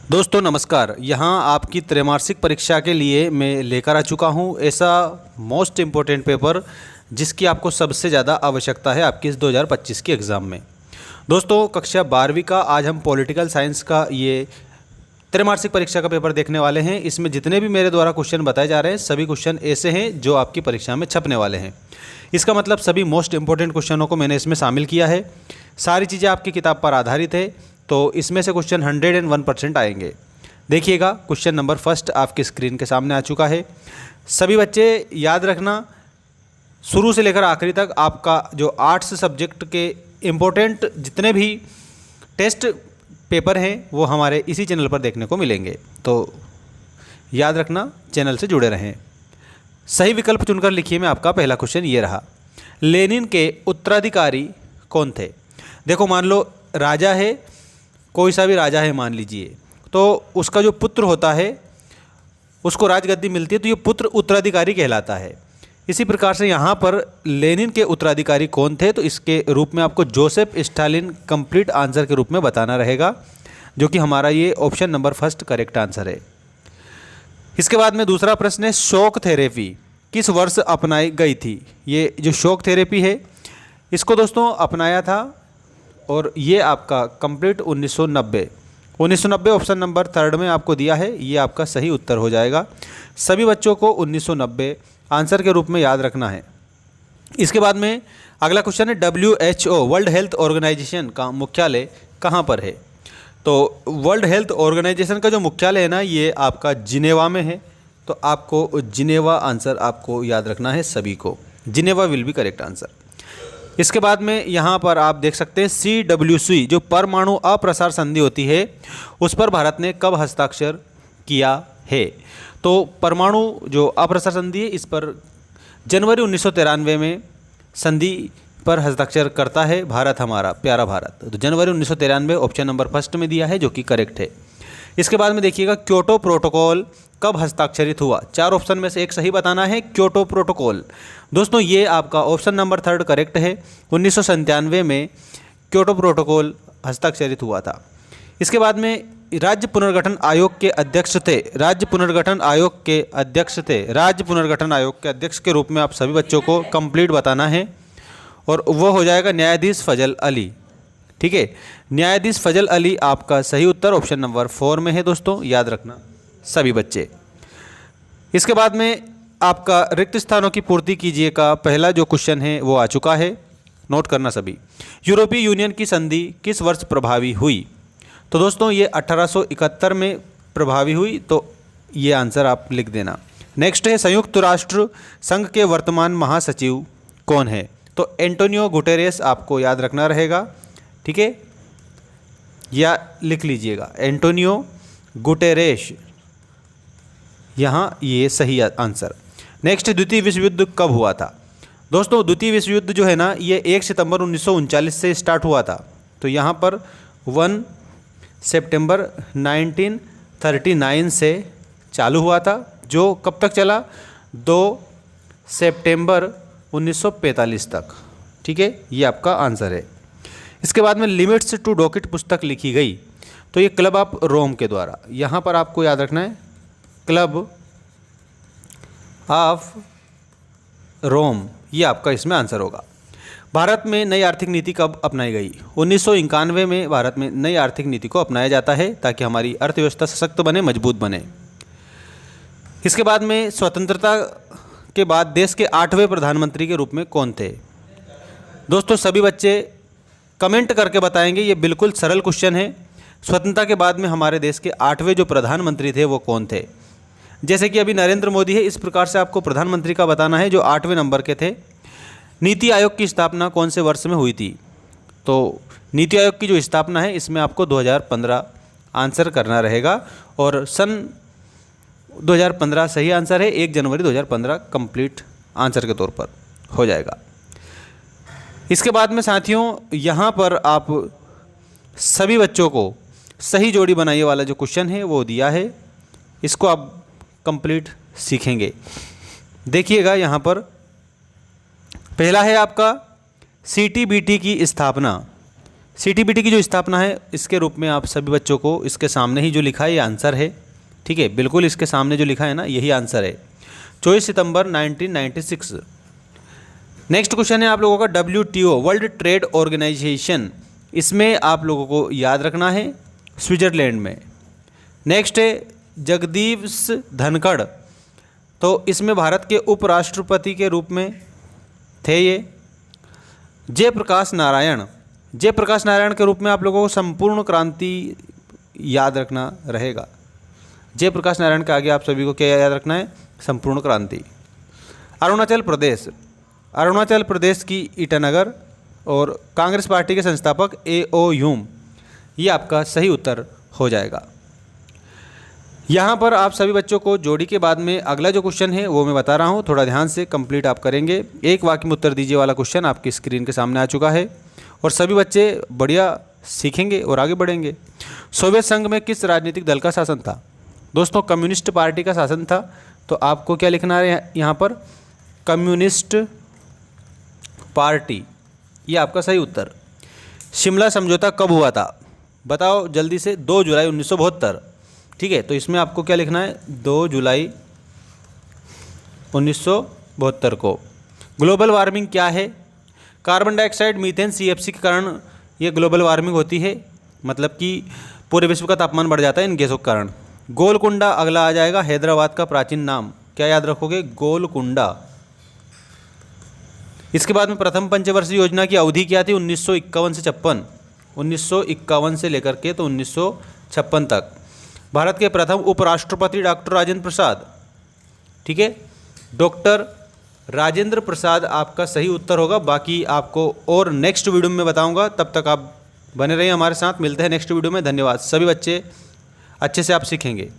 दोस्तों नमस्कार। यहाँ आपकी त्रैमासिक परीक्षा के लिए मैं लेकर आ चुका हूँ ऐसा मोस्ट इम्पोर्टेंट पेपर जिसकी आपको सबसे ज़्यादा आवश्यकता है आपकी इस 2025 की एग्ज़ाम में। दोस्तों कक्षा 12वीं का आज हम पॉलिटिकल साइंस का ये त्रैमासिक परीक्षा का पेपर देखने वाले हैं। इसमें जितने भी मेरे द्वारा क्वेश्चन बताए जा रहे हैं सभी क्वेश्चन ऐसे हैं जो आपकी परीक्षा में छपने वाले हैं। इसका मतलब सभी मोस्ट इम्पोर्टेंट क्वेश्चनों को मैंने इसमें शामिल किया है। सारी चीज़ें आपकी किताब पर आधारित है, तो इसमें से क्वेश्चन 101% आएंगे। देखिएगा, क्वेश्चन नंबर फर्स्ट आपकी स्क्रीन के सामने आ चुका है। सभी बच्चे याद रखना, शुरू से लेकर आखिरी तक आपका जो आर्ट्स सब्जेक्ट के इम्पोर्टेंट जितने भी टेस्ट पेपर हैं वो हमारे इसी चैनल पर देखने को मिलेंगे, तो याद रखना चैनल से जुड़े रहें। सही विकल्प चुनकर लिखिए। मैं आपका पहला क्वेश्चन ये रहा, लेनिन के उत्तराधिकारी कौन थे? देखो, मान लो राजा है, कोई सा भी राजा है मान लीजिए, तो उसका जो पुत्र होता है उसको राजगद्दी मिलती है, तो ये पुत्र उत्तराधिकारी कहलाता है। इसी प्रकार से यहाँ पर लेनिन के उत्तराधिकारी कौन थे, तो इसके रूप में आपको जोसेफ स्टालिन कंप्लीट आंसर के रूप में बताना रहेगा, जो कि हमारा ये option number first correct answer है। इसके बाद में दूसरा प्रश्न है, शॉक थेरेपी किस वर्ष अपनाई गई थी? ये जो शॉक थेरेपी है इसको दोस्तों अपनाया था और ये आपका कंप्लीट 1990 ऑप्शन नंबर थर्ड में आपको दिया है, ये आपका सही उत्तर हो जाएगा। सभी बच्चों को 1990 आंसर के रूप में याद रखना है। इसके बाद में अगला क्वेश्चन है, WHO वर्ल्ड हेल्थ ऑर्गेनाइजेशन का मुख्यालय कहाँ पर है? तो वर्ल्ड हेल्थ ऑर्गेनाइजेशन का जो मुख्यालय है ना, ये आपका जिनेवा में है, तो आपको जिनेवा आंसर आपको याद रखना है सभी को। Geneva will be correct answer. इसके बाद में यहाँ पर आप देख सकते हैं CWC जो परमाणु अप्रसार संधि होती है उस पर भारत ने कब हस्ताक्षर किया है? तो परमाणु जो अप्रसार संधि है इस पर जनवरी 1993 में संधि पर हस्ताक्षर करता है भारत, हमारा प्यारा भारत। तो जनवरी 1993 ऑप्शन नंबर फर्स्ट में दिया है, जो कि करेक्ट है। इसके बाद में देखिएगा, क्योटो प्रोटोकॉल कब हस्ताक्षरित हुआ? 4 ऑप्शन में से एक सही बताना है। क्योटो प्रोटोकॉल दोस्तों ये आपका ऑप्शन नंबर थर्ड करेक्ट है। 1997 में क्योटो प्रोटोकॉल हस्ताक्षरित हुआ था। इसके बाद में राज्य पुनर्गठन आयोग के अध्यक्ष के रूप में आप सभी बच्चों को कंप्लीट बताना है, और वो हो जाएगा न्यायाधीश फजल अली। ठीक है, न्यायाधीश फजल अली आपका सही उत्तर ऑप्शन नंबर 4 में है दोस्तों, याद रखना सभी बच्चे। इसके बाद में आपका रिक्त स्थानों की पूर्ति कीजिए का पहला जो क्वेश्चन है वो आ चुका है, नोट करना सभी। यूरोपीय यूनियन की संधि किस वर्ष प्रभावी हुई? तो दोस्तों ये 1871 में प्रभावी हुई, तो ये आंसर आप लिख देना। नेक्स्ट है, संयुक्त राष्ट्र संघ के वर्तमान महासचिव कौन है? तो एंटोनियो गुटेरेस आपको याद रखना रहेगा, ठीक है, या लिख लीजिएगा एंटोनियो गुटेरेस, यहाँ ये सही आंसर। नेक्स्ट, द्वितीय विश्व युद्ध कब हुआ था? दोस्तों द्वितीय विश्व युद्ध जो है ना, ये 1 सितंबर 1939 से स्टार्ट हुआ था, तो यहाँ पर 1 सितंबर 1939 से चालू हुआ था, जो कब तक चला? 2 सितंबर 1945 तक। ठीक है, ये आपका आंसर है। इसके बाद में लिमिट्स टू डॉकिट पुस्तक लिखी गई, तो ये क्लब ऑफ रोम के द्वारा, यहाँ पर आपको याद रखना है क्लब ऑफ रोम, ये आपका इसमें आंसर होगा। भारत में नई आर्थिक नीति कब अपनाई गई? 1991 में भारत में नई आर्थिक नीति को अपनाया जाता है ताकि हमारी अर्थव्यवस्था सशक्त बने, मजबूत बने। इसके बाद में स्वतंत्रता के बाद देश के 8वें प्रधानमंत्री के रूप में कौन थे? दोस्तों सभी बच्चे कमेंट करके बताएंगे, ये बिल्कुल सरल क्वेश्चन है। स्वतंत्रता के बाद में हमारे देश के 8वें जो प्रधानमंत्री थे वो कौन थे? जैसे कि अभी नरेंद्र मोदी है, इस प्रकार से आपको प्रधानमंत्री का बताना है जो 8वें नंबर के थे। नीति आयोग की स्थापना कौन से वर्ष में हुई थी? तो नीति आयोग की जो स्थापना है इसमें आपको 2015 आंसर करना रहेगा, और सन 2015 सही आंसर है। 1 जनवरी 2015 कंप्लीट आंसर के तौर पर हो जाएगा। इसके बाद में साथियों यहाँ पर आप सभी बच्चों को सही जोड़ी बनाइए वाला जो क्वेश्चन है वो दिया है, इसको आप कंप्लीट सीखेंगे। देखिएगा यहाँ पर पहला है आपका CTBT की स्थापना CTBT की जो स्थापना है, इसके रूप में आप सभी बच्चों को इसके सामने ही जो लिखा है ये आंसर है। ठीक है, बिल्कुल इसके सामने जो लिखा है ना, यही आंसर है, 24 सितंबर 1996। नेक्स्ट क्वेश्चन है आप लोगों का WTO, वर्ल्ड ट्रेड ऑर्गेनाइजेशन, इसमें आप लोगों को याद रखना है स्विट्ज़रलैंड में। नेक्स्ट है जगदीप धनखड़, तो इसमें भारत के उपराष्ट्रपति के रूप में थे ये। जयप्रकाश नारायण, जयप्रकाश नारायण के रूप में आप लोगों को संपूर्ण क्रांति याद रखना रहेगा। जयप्रकाश नारायण के आगे आप सभी को क्या याद रखना है? संपूर्ण क्रांति। अरुणाचल प्रदेश, अरुणाचल प्रदेश की ईटानगर और कांग्रेस पार्टी के संस्थापक A.O. ह्यूम, ये आपका सही उत्तर हो जाएगा। यहाँ पर आप सभी बच्चों को जोड़ी के बाद में अगला जो क्वेश्चन है वो मैं बता रहा हूँ, थोड़ा ध्यान से कंप्लीट आप करेंगे। एक वाक्य में उत्तर दीजिए वाला क्वेश्चन आपकी स्क्रीन के सामने आ चुका है और सभी बच्चे बढ़िया सीखेंगे और आगे बढ़ेंगे। सोवियत संघ में किस राजनीतिक दल का शासन था? दोस्तों कम्युनिस्ट पार्टी का शासन था, तो आपको क्या लिखना है यहाँ पर? कम्युनिस्ट पार्टी, ये आपका सही उत्तर। शिमला समझौता कब हुआ था? बताओ जल्दी से। 2 जुलाई 1972। ठीक है, तो इसमें आपको क्या लिखना है? 2 जुलाई 1972 को। ग्लोबल वार्मिंग क्या है? कार्बन डाइऑक्साइड, मीथेन, CFC के कारण ये ग्लोबल वार्मिंग होती है, मतलब कि पूरे विश्व का तापमान बढ़ जाता है इन गैसों के कारण। गोलकुंडा अगला आ जाएगा, हैदराबाद का प्राचीन नाम, क्या याद रखोगे? गोलकुंडा। इसके बाद में प्रथम पंचवर्षीय योजना की अवधि क्या थी? 1951 से 56, 1951 से लेकर के तो 1956 तक। भारत के प्रथम उपराष्ट्रपति डॉक्टर राजेंद्र प्रसाद। ठीक है, डॉक्टर राजेंद्र प्रसाद आपका सही उत्तर होगा। बाकी आपको और नेक्स्ट वीडियो में बताऊंगा, तब तक आप बने रहिए हमारे साथ। मिलते हैं नेक्स्ट वीडियो में। धन्यवाद। सभी बच्चे अच्छे से आप सीखेंगे।